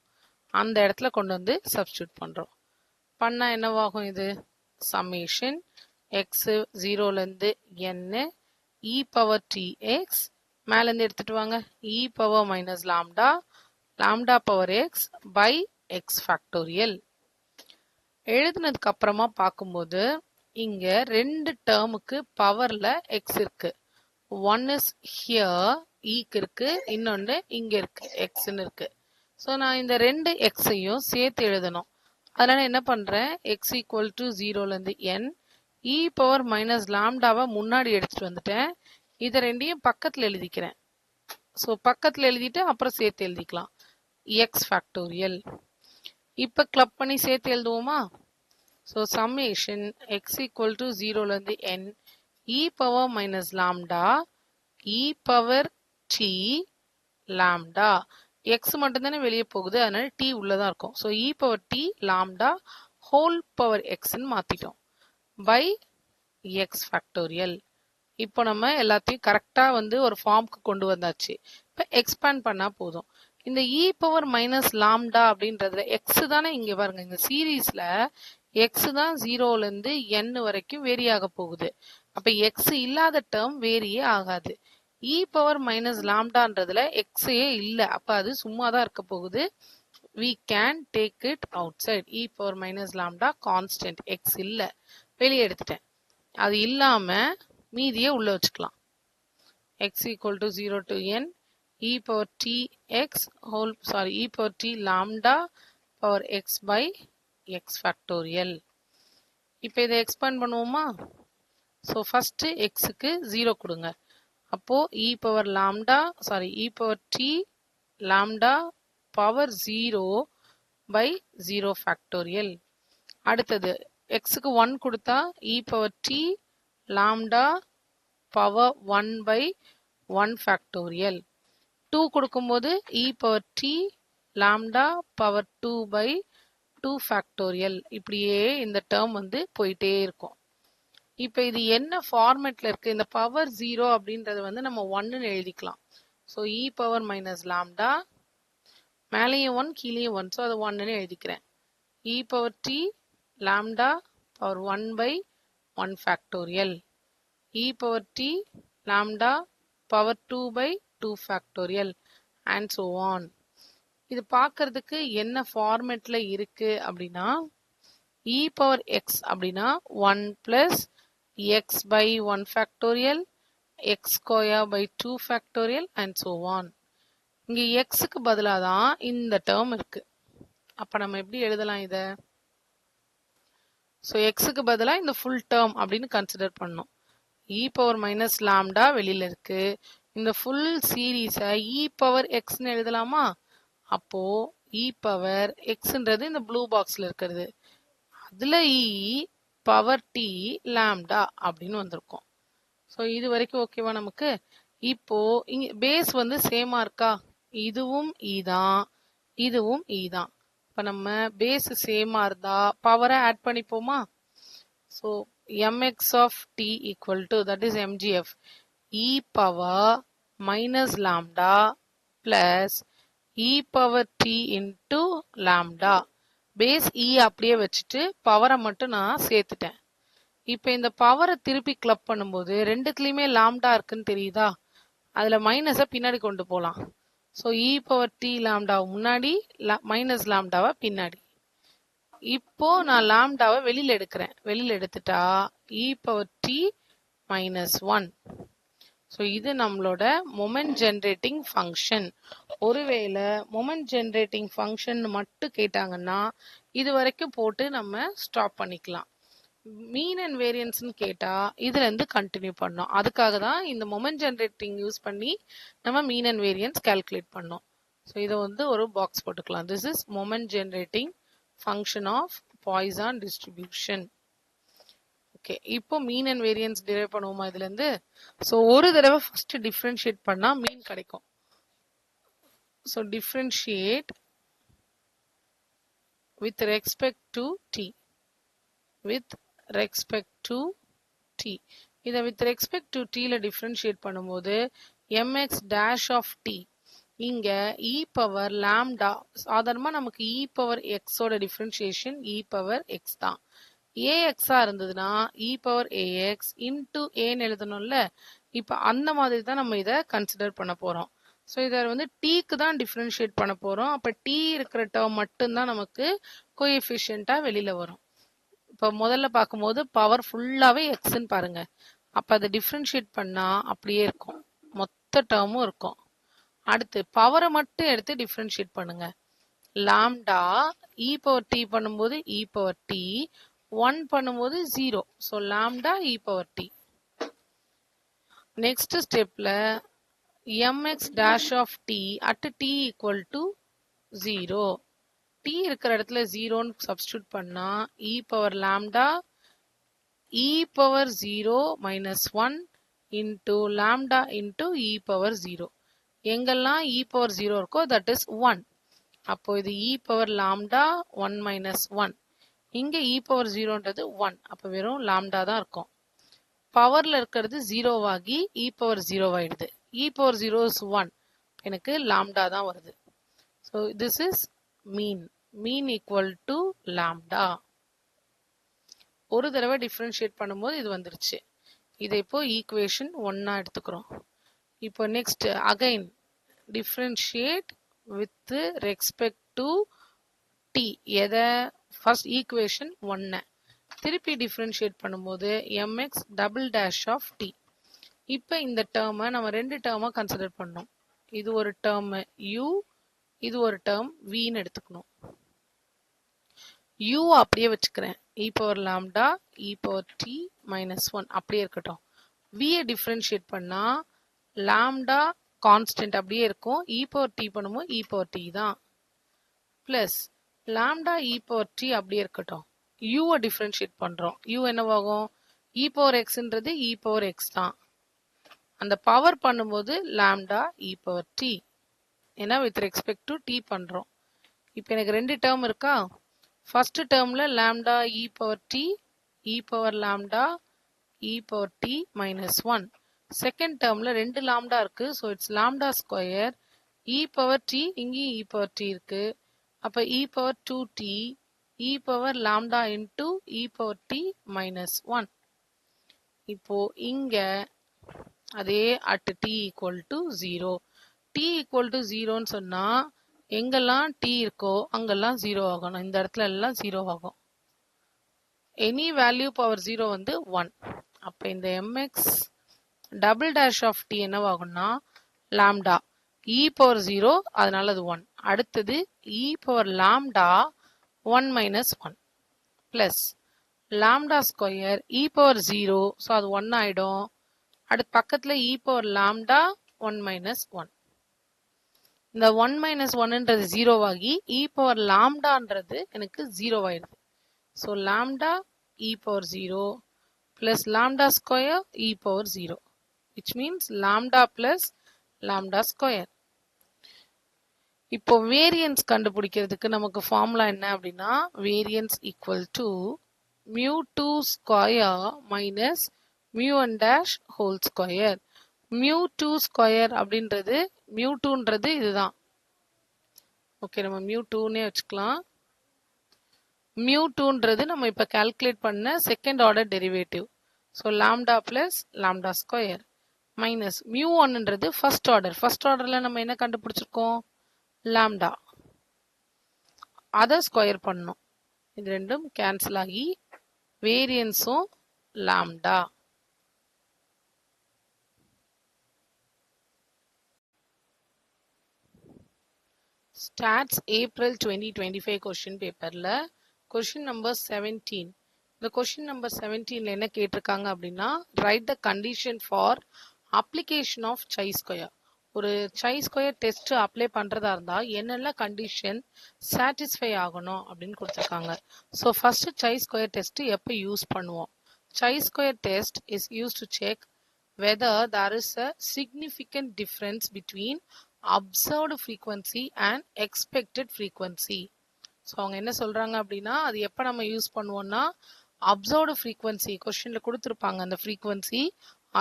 அந்த இடத்துல கொண்டு வந்து சப்ஸ்டியூட் பண்றோம். பண்ணா என்னவாகும்? இது summation x 0ல இருந்து n e power tx, மேல இருந்து எடுத்துட்டு வாங்க, e power minus lambda lambda power x by x factorial. எழுதுனதுக்கு அப்புறமா பார்க்கும்போது இங்க ரெண்டு டேர்முக்கு பவர்ல x இருக்கு. ஒன் இஸ் ஹியர் ஈக்கு இருக்கு, இன்னொன்று இங்க இருக்கு எக்ஸ்ன்னு இருக்கு. ஸோ நான் இந்த ரெண்டு எக்ஸையும் சேர்த்து எழுதணும். அதனால என்ன பண்றேன்? எக்ஸ் ஈக்குவல் டு 0ல இருந்து n இ பவர் மைனஸ் லாம்டாவை முன்னாடி எடுத்துட்டு வந்துட்டேன். இதை ரெண்டையும் பக்கத்துல எழுதிக்கிறேன். ஸோ பக்கத்துல எழுதிட்டு அப்புறம் சேர்த்து எழுதிக்கலாம். X factorial. இப்போ கிளப் பண்ணி சேர்த்து எழுதுவோமா? So summation x equal to 0ல இருந்து n e power minus lambda e power t lambda. x மட்டும் தானே வெளியே போகுது, அதனால t உள்ளதான் இருக்கும். So e power t lambda whole power x ன்னு மாத்திட்டோம் by x factorial. இப்போ நம்ம எல்லாத்தையும் கரெக்டா வந்து ஒரு ஃபார்முக்கு கொண்டு வந்தாச்சு. இப்போ எக்ஸ்பேண்ட் பண்ணா போதும். இந்த e பவர் மைனஸ் லாம்டா அப்படின்றதுல எக்ஸ் தானே இங்க பாருங்க, இந்த சீரீஸ்ல எக்ஸ் தான் 0ல இருந்து n வரைக்கும் வேரி ஆக போகுது. அப்ப எக்ஸ் இல்லாத டேர்ம் வேரியே ஆகாது. e பவர் மைனஸ் லாம்டான்றதுல எக்ஸே இல்ல, அப்ப அது சும்மா தான் இருக்க போகுது. we can take it outside. e power minus lambda constant, X இல்ல, வெளியே எடுத்துட்டேன். அது இல்லாம மீதியை உள்ள வச்சுக்கலாம். x equal to 0 to n e power t x whole e power t lambda power x by x factorial. இப்போ இதை எக்ஸ்பேண்ட் பண்ணுவோமா? ஸோ ஃபர்ஸ்ட் எக்ஸுக்கு 0 கொடுங்க. அப்போ e power lambda e power t lambda power 0 by 0 factorial. அடுத்தது எக்ஸுக்கு 1 கொடுத்தா e power t lambda power 1/1 factorial. 2 கொடுக்கும்போது e power t lambda power 2/2 factorial. இப்படியே இந்த டேர்ம் வந்து போயிட்டே இருக்கும். இப்போ இது என்ன ஃபார்மேட்ல இருக்கு? இந்த பவர் 0 அப்படின்றது வந்து நம்ம 1ன்னு எழுதிக்கலாம். So e power minus lambda, மேலேயும் 1 கீழேயும் 1, ஸோ அதை 1ன்னு எழுதிக்கிறேன். e power t lambda power 1/1 factorial, e power t lambda power 2/2 factorial and so on. இது பார்க்கறதுக்கு என்ன ஃபார்மேட்ல இருக்கு அப்படின்னா, e பவர் x அப்படின்னா 1 plus x by 1 factorial, x square by 2 factorial and so on. இங்க xக்கு பதிலாக தான் இந்த டேர்ம் இருக்கு. அப்ப நம்ம எப்படி எழுதலாம் இத? ஸோ எக்ஸுக்கு பதிலாக இந்த ஃபுல் டேர்ம் அப்படின்னு கன்சிடர் பண்ணோம். e பவர் மைனஸ் லாம்டா வெளியில இருக்கு. இந்த ஃபுல் சீரீஸை e பவர் எக்ஸ்ன்னு எழுதலாமா? அப்போ e பவர் எக்ஸ்ன்றது இந்த ப்ளூ பாக்ஸ்ல இருக்கிறது. அதுல e பவர் t லாம்டா அப்படின்னு வந்திருக்கும். ஸோ இது வரைக்கும் ஓகேவா நமக்கு? இப்போ இங்க பேஸ் வந்து சேமா இருக்கா? இதுவும் e தான், இதுவும் e தான். இப்போ நம்ம பேஸ் சேமா இருந்தா பவரை ஆட் பண்ணிப்போமா? So mx of t equal to, that is mgf, e power minus lambda plus e power t into lambda. Base e அப்படியே வச்சுட்டு பவரை மட்டும் நான் சேர்த்துட்டேன். இப்போ இந்த பவரை திருப்பி கிளப் பண்ணும்போது ரெண்டுத்துலயுமே லாம்டா இருக்குன்னு தெரியுதா? அதுல மைனஸை பின்னாடி கொண்டு போகலாம். So e power t lambda முன்னாடி, மைனஸ் லாம்டாவை பின்னாடி. இப்போ நான் லாம்டாவை வெளியில எடுக்கிறேன். வெளியில எடுத்துட்டா e power t minus 1. So இது நம்மளோட மொமெண்ட் ஜென்ரேட்டிங் ஃபங்க்ஷன். ஒருவேளை மொமெண்ட் ஜென்ரேட்டிங் ஃபங்க்ஷன் மட்டும் கேட்டாங்கன்னா இது வரைக்கும் போட்டு நம்ம ஸ்டாப் பண்ணிக்கலாம். மீன் அண்ட் வேரியன்ஸ்னு கேட்டா இதுல இருந்து கண்டினியூ பண்ணோம். அதுக்காக தான் இந்த மொமெண்ட் ஜென்ரேட்டிங் யூஸ் பண்ணி நம்ம மீன் அண்ட் வேரியன்ஸ் கால்குலேட் பண்ணோம். ஸோ இதை வந்து ஒரு பாக்ஸ் போட்டுக்கலாம். This is moment generating function of Poisson distribution. Okay, இப்போ மீன் அண்ட் வேரியன்ஸ் டிரைவ் பண்ணுவோமா இதுல இருந்து? ஸோ ஒரு தடவை ஃபர்ஸ்ட் டிஃபரன்ஷியேட் பண்ணா மீன் கிடைக்கும். So differentiate with respect to t, with respect to t. இதை with respect to t ல differentiate பண்ணும்போது mx dash of t, இங்க e power lambda, சாதாரணமா நமக்கு e power x ஓட differentiation e power x தான். ax இருந்ததுன்னா e power ax into a ன்னு எழுதணும்ல. இப்ப அந்த மாதிரி தான் நம்ம இதை கன்சிடர் பண்ண போறோம். ஸோ இதை வந்து டீக்கு தான் டிஃப்ரென்ஷியேட் பண்ண போறோம். அப்ப டி இருக்கிற டேர்ம் மட்டும்தான் நமக்கு கோஎஃபிஷியன்ட்டா வெளியில வரும். இப்போ முதல்ல பார்க்கும்போது பவர் ஃபுல்லாவே எக்ஸ்ன்னு பாருங்க. அப்ப அதை டிஃப்ரென்ஷியேட் பண்ணா அப்படியே இருக்கும், மொத்த டேர்மும் இருக்கும். அடுத்து பவரை மட்டும் எடுத்து டிஃப்ரென்ஷியேட் பண்ணுங்க. லாம்டா இ பவர் டி பண்ணும்போது இ பவர் டி, 1 பண்ணும்போது 0. So lambda e power t. Next ஸ்டெப்ல mx dash of t at t equal to 0. t இருக்கிற இடத்துல 0ன்னு சப்ஸ்டியூட் பண்ணா e power lambda e power 0 minus 1 into lambda into e power 0. எங்கெல்லாம் e power 0 இருக்கோ that is 1. அப்போ இது e power lambda 1 minus 1. இங்க e power 0ன்றது 1. அப்போ வெறும் லாம்டா தான் இருக்கும். பவர்ல இருக்கிறது 0 ஆகி e பவர் 0 ஆயிடுது. e power 0 is 1. எனக்கு லாம்டா தான் வருது. So this is mean. Mean equal to lambda. ஒரு தடவை டிஃபரன்ஷியேட் பண்ணும்போது இது வந்துருச்சு. இதை இப்போ ஈக்குவேஷன் 1 எடுத்துக்கிறோம். இப்போ next again differentiate with respect to t. எதை? ஃபர்ஸ்ட் ஈக்குவேஷன் 1 திருப்பி டிஃபரன்ஷியேட் பண்ணும்போது mx double dash of t. இப்போ இந்த டேர்மை நம்ம ரெண்டு டேர்மா கன்சிடர் பண்ணோம். இது ஒரு டேர்ம் u, இது ஒரு டேர்ம் vன்னு எடுத்துக்கணும். u அப்படியே வச்சுக்கிறேன். e power lambda e power t minus 1 அப்படியே இருக்கட்டும். v டிஃபரன்ஷியேட் பண்ணா லாம்டா கான்ஸ்டன்ட் அப்படியே இருக்கும். e பவர் t பண்ணும்போது e பவர் t தான். Plus lambda e power t அப்படியே இருக்கட்டும். u டிஃபரன்ஷியேட் பண்றோம். u என்னவாகும்? e பவர் xன்றது e பவர் x தான். அந்த பவர் பண்ணும்போது லாம்டா இ பவர் டி, ஏன்னா வித் ரெஸ்பெக்ட் டு டி பண்றோம். இப்போ எனக்கு ரெண்டு டேர்ம் இருக்கா. ஃபர்ஸ்ட் டேர்ம்ல lambda e power D, e power lambda e power t minus 1. Second டேர்ம்ல ரெண்டு லாம்டா இருக்கு. So it's lambda square e power t, இங்கேயும் இ பவர் டி இருக்கு. அப்போ e power 2t e power lambda into e power t minus 1. இப்போ இங்க அதே at t equal to 0. T equal to 0ன்னு சொன்னா எங்கெல்லாம் டி இருக்கோ அங்கெல்லாம் 0 ஆகணும். இந்த இடத்துல எல்லாம் 0 ஆகும். எனி வேல்யூ பவர் 0 வந்து 1. அப்ப இந்த mx double dash of t என்னவாகும்னா லாம்டா இ பவர் 0, அதனால அது 1. அடுத்தது e power lambda 1 minus 1 plus lambda square e power 0, so அது 1 ஆயிடும். அடுத்து பக்கத்துல இ பவர் லாம்டா 1 மைனஸ் 1. இந்த 1 மைனஸ் 1ன்றது 0 ஆகி இ பவர் லாம்டான்றது எனக்கு 0 ஆயிடுது. So lambda e power 0 plus lambda square e power 0, which means lambda plus lambda square. இப்போ variance கண்டுபிடிக்கிறதுக்கு நமக்கு ஃபார்முலா என்ன அப்படின்னா variance equal to mu2 square minus mu1 dash whole square. mu2 square அப்படின்றது mu2ன்றது இதுதான். Okay, நம்ம mu2னே வச்சுக்கலாம். mu2ன்றது நம்ம இப்ப கால்குலேட் பண்ண second order derivative. So lambda plus lambda square minus mu1ன்றது ஃபர்ஸ்ட் ஆர்டர். ஃபர்ஸ்ட் ஆர்டர்ல நம்ம என்ன கண்டுபிடிச்சிருக்கோம் லாம்டா. அதை ஸ்கொயர் பண்ணணும். இது ரெண்டும் கேன்சல் ஆகி வேரியன்ஸும் லாம்டா. ஸ்டாட்ஸ் ஏப்ரல் 2025 கொஸ்டின் பேப்பர்ல கொஸ்டின் நம்பர் 17. இந்த கொஸ்டின் நம்பர் 17ல என்ன கேட்டிருக்காங்க அப்படின்னா write the condition for application of chi square. ஒரு சை ஸ்கொயர் டெஸ்ட் அப்ளை பண்றதா இருந்தா என்னெல்லாம் கண்டிஷன் சாட்டிஸ்ஃபை ஆகணும் அப்படின்னு கொடுத்துருக்காங்க. So first chi square test எப்போ யூஸ் பண்ணுவோம்? Chi square test is use to check whether there is a significant difference between observed frequency and expected frequency. So அவங்க என்ன சொல்றாங்க அப்படின்னா அது எப்போ நம்ம யூஸ் பண்ணுவோம்னா அப்சர்வ்டு ஃப்ரீக்வன்சி கொஸ்டின்ல கொடுத்துருப்பாங்க. அந்த ஃப்ரீக்வன்சி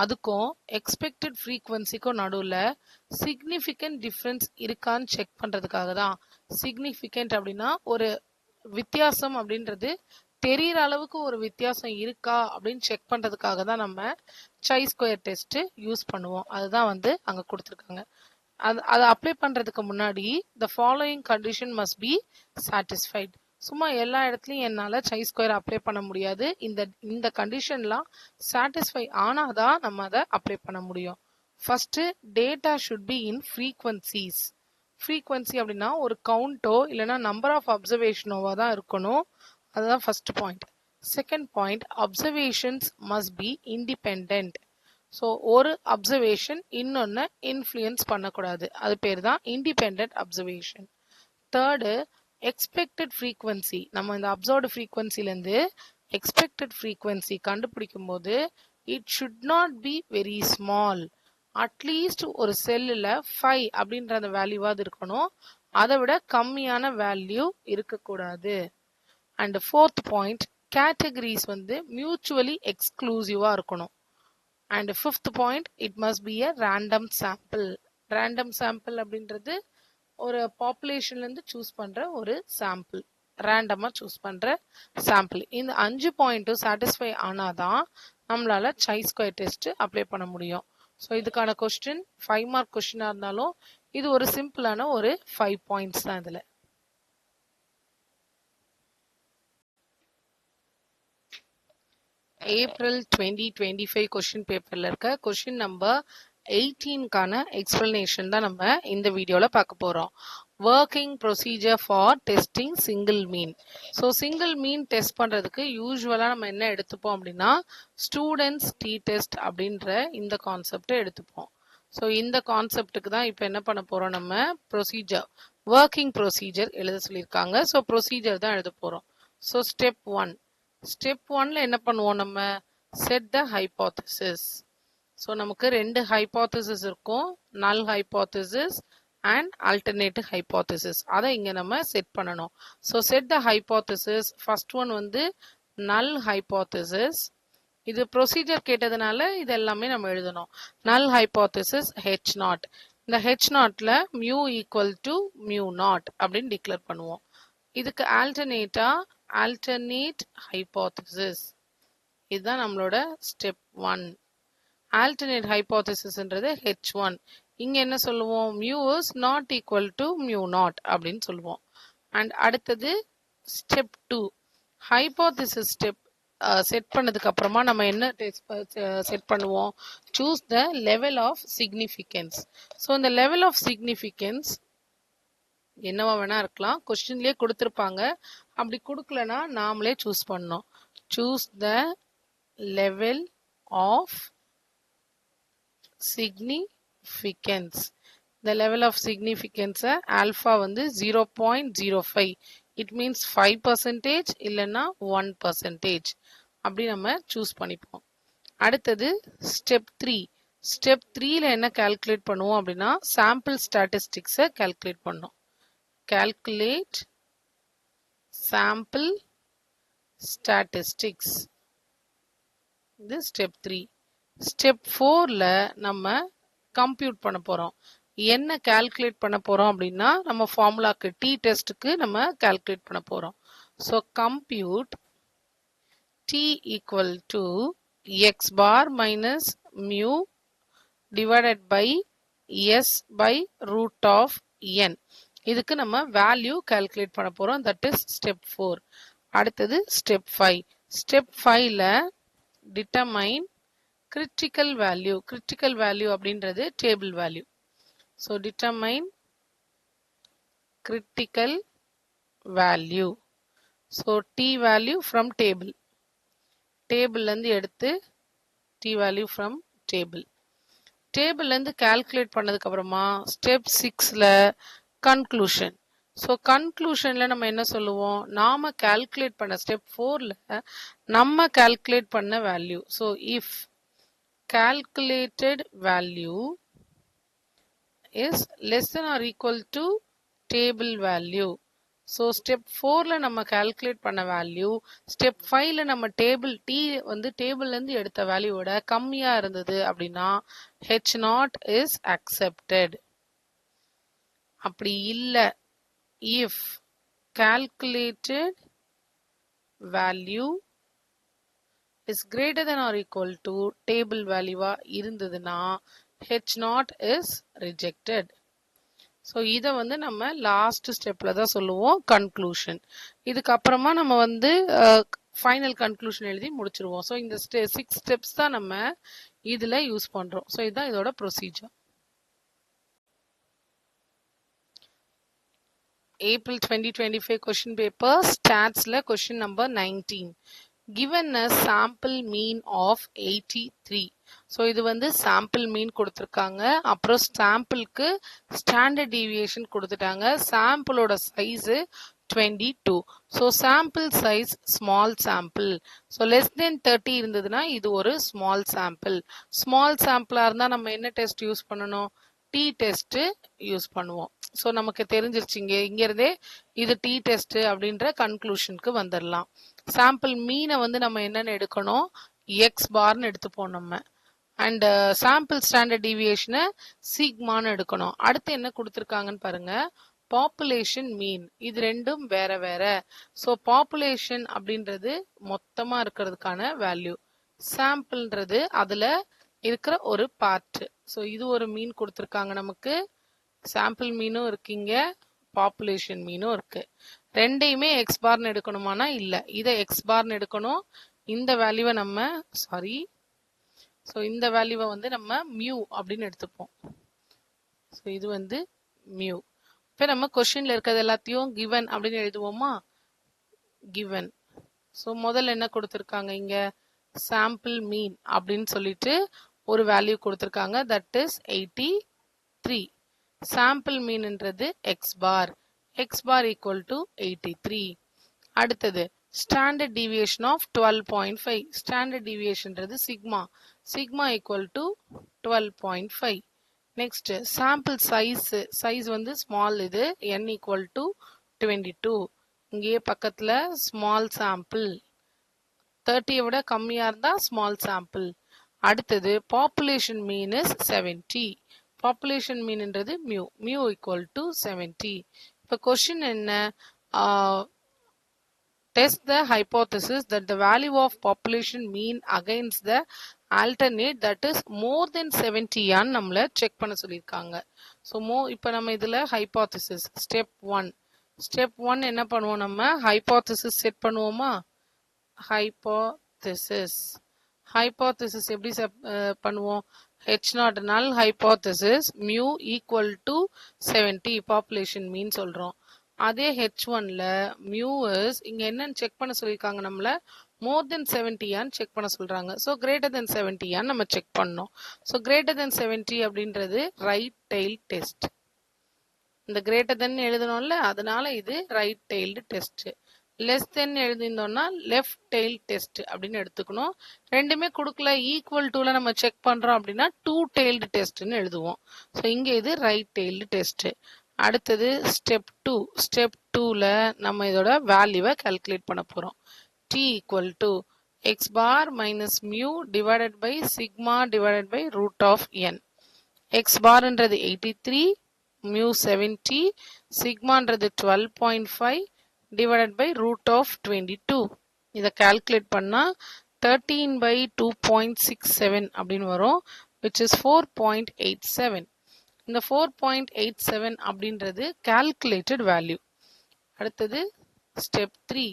அதுக்கும் எக்ஸ்பெக்டட் ஃப்ரீக்வன்சிக்கும் நடுவில் சிக்னிஃபிகண்ட் டிஃப்ரென்ஸ் இருக்கான்னு செக் பண்ணுறதுக்காக தான். சிக்னிஃபிகண்ட் அப்படின்னா ஒரு வித்தியாசம் அப்படின்றது தெரிகிற அளவுக்கு ஒரு வித்தியாசம் இருக்கா அப்படின்னு செக் பண்ணுறதுக்காக தான் நம்ம சை ஸ்கொயர் டெஸ்ட் யூஸ் பண்ணுவோம். அதுதான் வந்து அங்கே கொடுத்துருக்காங்க. அதை அப்ளை பண்ணுறதுக்கு முன்னாடி the following condition must be satisfied. சும்மா எல்லா இடத்துலையும் என்னால் சை ஸ்கொயர் அப்ளை பண்ண முடியாது. இந்த கண்டிஷன்லாம் சாட்டிஸ்ஃபை ஆனாதான் நம்ம அதை அப்ளை பண்ண முடியும். First data should be in frequencies. Frequency அப்படின்னா ஒரு கவுண்டோ இல்லைன்னா நம்பர் ஆஃப் அப்சர்வேஷனோவா தான் இருக்கணும். அதுதான் first point. Second point observations must be independent. So ஒரு அப்சர்வேஷன் இன்னொன்று இன்ஃப்ளூயன்ஸ் பண்ணக்கூடாது. அது பேர் தான் independent observation. Third expected frequency. நம்ம இந்த அப்சர்வ்டு ஃப்ரீக்வன்சிலேருந்து எக்ஸ்பெக்டட் ஃப்ரீக்வன்சி கண்டுபிடிக்கும் போது it should not be very small. At least ஒரு செல்லில் 5 அப்படின்ற அந்த வேல்யூவாது இருக்கணும். அதை விட கம்மியான வேல்யூ இருக்கக்கூடாது. அண்ட் ஃபோர்த் பாயிண்ட் கேட்டகரிஸ் வந்து மியூச்சுவலி எக்ஸ்க்ளூசிவாக இருக்கணும். And fifth point it must be a random sample. Random sample அப்படின்றது ஒரு பாப்புலேஷன்லேருந்து சூஸ் பண்ணுற ஒரு சாம்பிள், ரேண்டமாக சூஸ் பண்ணுற சாம்பிள். இந்த 5 பாயிண்ட்டும் சாட்டிஸ்ஃபை ஆனாதான் நம்மளால சை ஸ்கொயர் டெஸ்ட் அப்ளை பண்ண முடியும். ஸோ இதுக்கான கொஸ்டின் 5 மார்க் கொஸ்டினாக இருந்தாலும் இது ஒரு சிம்பிளான ஒரு 5 பாயிண்ட்ஸ் தான். இதில் ஏப்ரல் 2025 கொஸ்டின் பேப்பர்ல இருக்க கொஸ்டின் நம்பர் 18க்கான எக்ஸ்பிளனேஷன் தான் நம்ம இந்த வீடியோல பார்க்க போறோம். Working procedure for testing single mean. So single mean test பண்றதுக்கு யூஸ்வலா நம்ம என்ன எடுத்துப்போம் அப்படின்னா ஸ்டூடெண்ட்ஸ் டி டெஸ்ட் அப்படின்ற இந்த கான்செப்டை எடுத்துப்போம். ஸோ இந்த கான்செப்டுக்கு தான் இப்போ என்ன பண்ண போறோம், நம்ம ப்ரொசீஜர் ஒர்க்கிங் ப்ரொசீஜர் எழுத சொல்லியிருக்காங்க. ஸோ ப்ரொசீஜர் தான் எழுத போறோம். ஸோ ஸ்டெப் 1 என்ன பண்ணுவோம், நம்ம செட் த ஹைபோதசிஸ். ஸோ நமக்கு ரெண்டு ஹைபோதசிஸ் இருக்கும், நல் ஹைபோதசிஸ் அண்ட் ஆல்டர்னேட்டிவ் ஹைபோதசிஸ். அதை இங்க நம்ம செட் பண்ணணும். ஸோ செட் த ஹைபோதசிஸ். ஃபர்ஸ்ட் ஒன் வந்து நல் ஹைபோதசிஸ். இது ப்ரொசீஜர் கேட்டதுனால இது எல்லாமே நம்ம எழுதணும். Null hypothesis H naught. இந்த H நாட்ல mu equal to mu naught அப்படின்னு டிக்ளேர் பண்ணுவோம். இதுக்கு ஆல்டர்னேட்டா ஆல்டர்னேட் ஹைபோதசிஸ். இதுதான் நம்மளோட ஸ்டெப் 1. Alternate ஹைபோதசிஸ்ன்றது H1. இங்க என்ன சொல்லுவோம், mu is not equal to mu naught அப்படின்னு சொல்லுவோம். அண்ட் அடுத்தது ஸ்டெப் 2. ஹைபோதசிஸ் ஸ்டெப் செட் பண்ணதுக்கு அப்புறமா நம்ம என்ன செட் பண்ணுவோம், choose the level of significance. So இந்த லெவல் ஆஃப் சிக்னிஃபிகன்ஸ் என்னவா வேணா இருக்கலாம், கொஸ்டின்லயே கொடுத்துருப்பாங்க. அப்படி கொடுக்கலனா நாமளே சூஸ் பண்ணோம். Choose the level of significance. இந்த லெவல் ஆஃப் சிக்னிஃபிகன்ஸை ஆல்ஃபா வந்து 0.05, இட் மீன்ஸ் 5% இல்லைன்னா 1% அப்படி நம்ம சூஸ் பண்ணிப்போம். அடுத்தது ஸ்டெப் 3. ஸ்டெப் 3ல என்ன கால்குலேட் பண்ணுவோம் அப்படின்னா சாம்பிள் ஸ்டாட்டிஸ்டிக்ஸை கால்குலேட் பண்ணோம். Calculate sample statistics. இது ஸ்டெப் 3. ஸ்டெப் 4ல நம்ம கம்ப்யூட் பண்ண போறோம். என்ன கால்குலேட் பண்ண போறோம் அப்படின்னா நம்ம ஃபார்முலாக்கு டி டெஸ்ட்டுக்கு நம்ம கால்குலேட் பண்ண போறோம். So compute t equal to x bar minus mu divided by s by root of n. இதுக்கு நம்ம வேல்யூ கால்குலேட் பண்ண போறோம். That is step 4. அடுத்தது ஸ்டெப் 5. ஸ்டெப் 5ல determine critical value. Critical value அப்படின்றது table value. So determine critical value. So t value from table. டேபிள்லேருந்து எடுத்து t value from table. டேபிள்லேருந்து கால்குலேட் பண்ணதுக்கு அப்புறமா ஸ்டெப் 6ல கன்க்ளூஷன். ஸோ கன்க்ளூஷனில் நம்ம என்ன சொல்லுவோம், நாம கால்குலேட் பண்ண ஸ்டெப் 4ல நம்ம கால்குலேட் பண்ண value. So if calculated value is less than or equal to table value. So step 4ல நம்ம calculate பண்ண வேல்யூ step 5ல நம்ம டேபிள் டி வந்து டேபிள்ல இருந்து எடுத்த வேல்யூவோட கம்மியா இருந்தது அப்படின்னா H நாட் is accepted. அப்படி இல்ல, if calculated value is greater than or equal to table value இருந்ததுன்னா H not is rejected. So இதை வந்து நம்ம லாஸ்ட் ஸ்டெப்ல தான் சொல்லுவோம் கன்க்ளூஷன். இதுக்கப்புறமா நம்ம வந்து ஃபைனல் கன்க்ளூஷன் எழுதி முடிச்சிருவோம். ஸோ இந்த 6 ஸ்டெப்ஸ் தான் நம்ம இதில் யூஸ் பண்ணுறோம். ஸோ இதுதான் இதோட procedure. April 2025 question paper stats-ல question number 19. Given a sample mean of 83. So இது வந்து சாம்பிள் மீன் கொடுத்துருக்காங்க. அப்புறம் சாம்பிளுக்கு ஸ்டாண்டர்ட் டீவியேஷன் கொடுத்துட்டாங்க. சாம்பிளோட size 22. So sample size small sample. So less then 30 இருந்ததுன்னா இது ஒரு ஸ்மால் சாம்பிள். ஸ்மால் சாம்பிளாக இருந்தால் நம்ம என்ன டெஸ்ட் யூஸ் பண்ணணும், டி டெஸ்ட் யூஸ் பண்ணுவோம். ஸோ நமக்கு தெரிஞ்சிருச்சு இங்கிருந்தே இது டி டெஸ்ட் அப்படின்ற கன்க்ளூஷனுக்கு வந்துடலாம். சாம்பிள் மீனை வந்து நம்ம என்னன்னு எடுக்கணும், எக்ஸ் பார்னு எடுத்துப்போம் நம்ம. அண்ட் சாம்பிள் ஸ்டாண்டர்ட் டீவியேஷனை சிக்மான்னு எடுக்கணும். அடுத்து என்ன கொடுத்துருக்காங்கன்னு பாருங்க, பாப்புலேஷன் மீன். இது ரெண்டும் வேற வேற. ஸோ பாப்புலேஷன் அப்படின்றது மொத்தமா இருக்கிறதுக்கான வேல்யூ, சாம்பிள்ன்றது அதுல இருக்கிற ஒரு பார்ட். ஸோ இது ஒரு மீன் கொடுத்துருக்காங்க நமக்கு. சாம்பிள் மீனும் இருக்குங்க, பாப்புலேஷன் மீனும் இருக்கு. ரெண்டையுமே எக்ஸ் பார்னு எடுக்கணுமானா இல்ல, இதை எக்ஸ் பார்னு எடுக்கணும். இந்த வேல்யூவை நம்ம இந்த வேல்யூவை வந்து நம்ம மியூ அப்படின்னு எடுத்துப்போம். ஸோ இது வந்து மியூ. இப்போ நம்ம கொஸ்டின்ல இருக்கிறது எல்லாத்தையும் கிவன் அப்படின்னு எழுதுவோமா, கிவன். ஸோ முதல்ல என்ன கொடுத்துருக்காங்க, இங்க சாம்பிள் மீன் அப்படின்னு சொல்லிட்டு ஒரு வேல்யூ கொடுத்துருக்காங்க, தட் இஸ் 83. சாம்பிள் மீன்ன்றது எக்ஸ் பார் ஈக்குவல் டு 83. அடுத்தது standard deviation of 12.5. standard deviation ன்றது sigma. sigma equal to 12.5. next sample size வந்து small இது n equal to 22. இங்கே பக்கத்துல small sample 30 விட கம்மியா இருந்தா small sample. அடுத்தது population mean is 70. population mean ன்றது mu equal to 70. இப்ப question என்ன? Test the hypothesis that the value of population mean against the alternate that is more than 70 ஆன்னு நம்மள செக் பண்ண சொல்லியிருக்காங்க. ஸோ இப்போ நம்ம இதில் hypothesis step 1. step 1 என்ன பண்ணுவோம், நம்ம hypothesis செட் பண்ணுவோமா? hypothesis எப்படி பண்ணுவோம்? h0 null hypothesis mu equal to 70 population mean சொல்றோம். அதே h1ல mu is இங்க என்னன்னு செக் பண்ண சொல்லியிருக்காங்க, நம்மள more than 70 ஆன்னு செக் பண்ண சொல்றாங்க. ஸோ greater than 70 ஆன்னு நம்ம செக் பண்ணோம். ஸோ greater than 70 அப்படின்றது ரைட் டெயில் டெஸ்ட். இந்த greater than எழுதணும்ல, அதனால இது right tailed test. Less then எழுதியிருந்தோம்னா லெஃப்ட் டெயில் டெஸ்ட் அப்படின்னு எடுத்துக்கணும். ரெண்டுமே கொடுக்கல, ஈக்குவல் டூல நம்ம செக் பண்றோம் அப்படின்னா டூ டெயில்டு டெஸ்ட்னு எழுதுவோம். ஸோ இங்க இது ரைட் டெயில்டு டெஸ்ட். அடுத்தது ஸ்டெப் 2. ஸ்டெப் 2ல நம்ம இதோட வேல்யூவை கால்குலேட் பண்ண போறோம். t equal to x bar minus mu divided by sigma divided by root of n. x bar ன்றது 83, mu 70, sigma ன்றது 12.5 divided by root of 22. இதை கால்குலேட் பண்ணா 13 by 2.67 அப்படின்னு வரும், which is 4.87. இந்த 4.87 அப்படின்றது calculated value. அடுத்தது step 3.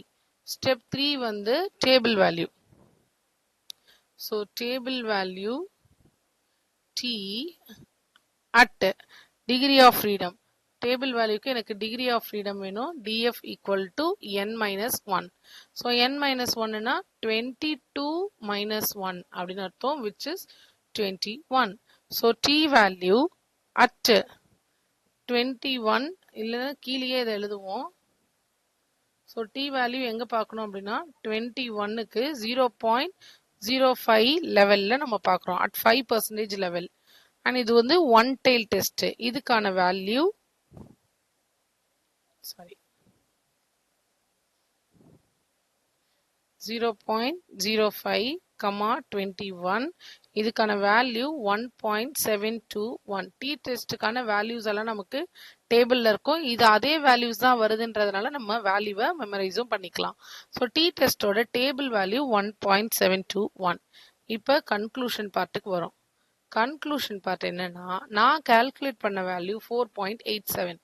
step 3 வந்து table value. so table value t at degree of freedom. table valueக்கு எனக்கு degree of freedom வேணும். df equal to n minus 1. so n minus 1 னா 22 minus 1 அப்படின்னு அர்த்தம், which is 21. so t value at 21 இல்லைன்னா கீழே இதை எழுதுவோம். ஸோ t வேல்யூ எங்கே பார்க்கணும் அப்படின்னா 21க்கு 0.05 லெவலில் நம்ம பார்க்குறோம், அட் 5% லெவல். அண்ட் இது வந்து ஒன் டெயில் டெஸ்ட். இதுக்கான வேல்யூ 0.05, 21. இதுக்கான வேல்யூ 1.721. டி டெஸ்ட்டுக்கான வேல்யூஸ் எல்லாம் நமக்கு டேபிளில் இருக்கும். இது அதே வேல்யூஸ் தான் வருதுன்றதுனால நம்ம வேல்யூவை மெமரைஸும் பண்ணிக்கலாம். ஸோ டி டெஸ்ட்டோட டேபிள் வேல்யூ 1.721. இப்போ கன்க்ளூஷன் பார்ட்டுக்கு வரும். கன்க்ளூஷன் பார்ட் என்னன்னா, நான் கால்குலேட் பண்ண வேல்யூ 4.87,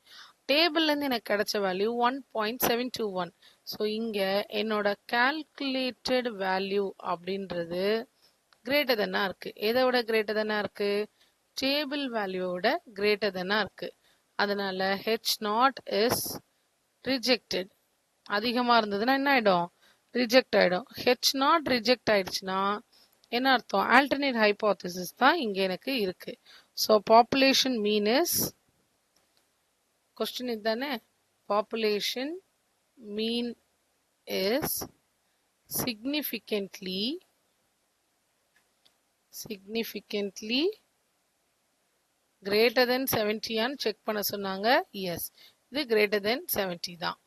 டேபிள்லேருந்து எனக்கு கிடைச்ச வேல்யூ 1.721. ஸோ இங்கே என்னோட கால்குலேட்டட் வேல்யூ அப்படின்றது கிரேட்டர் தென்னா இருக்கு. எதை விட கிரேட்டர் தென்னா இருக்கு? டேபிள் வேல்யூவோட கிரேட்டர் தென்னா இருக்கு. அதனால h0 இஸ் ரிஜெக்டட். அதிகமாக இருந்ததுன்னா என்ன ஆயிடும்? ரிஜெக்ட் ஆயிடும். h0 ரிஜெக்ட் ஆயிடுச்சுன்னா என்ன அர்த்தம்? ஆல்டர்னேட் ஹைபோதசிஸ் தான் இங்கே எனக்கு இருக்கு. So population mean is, question இதுதானே, population mean is significantly greater than 70 ஆன்னு செக் பண்ண சொன்னாங்க. எஸ், இது greater than 70 தான்.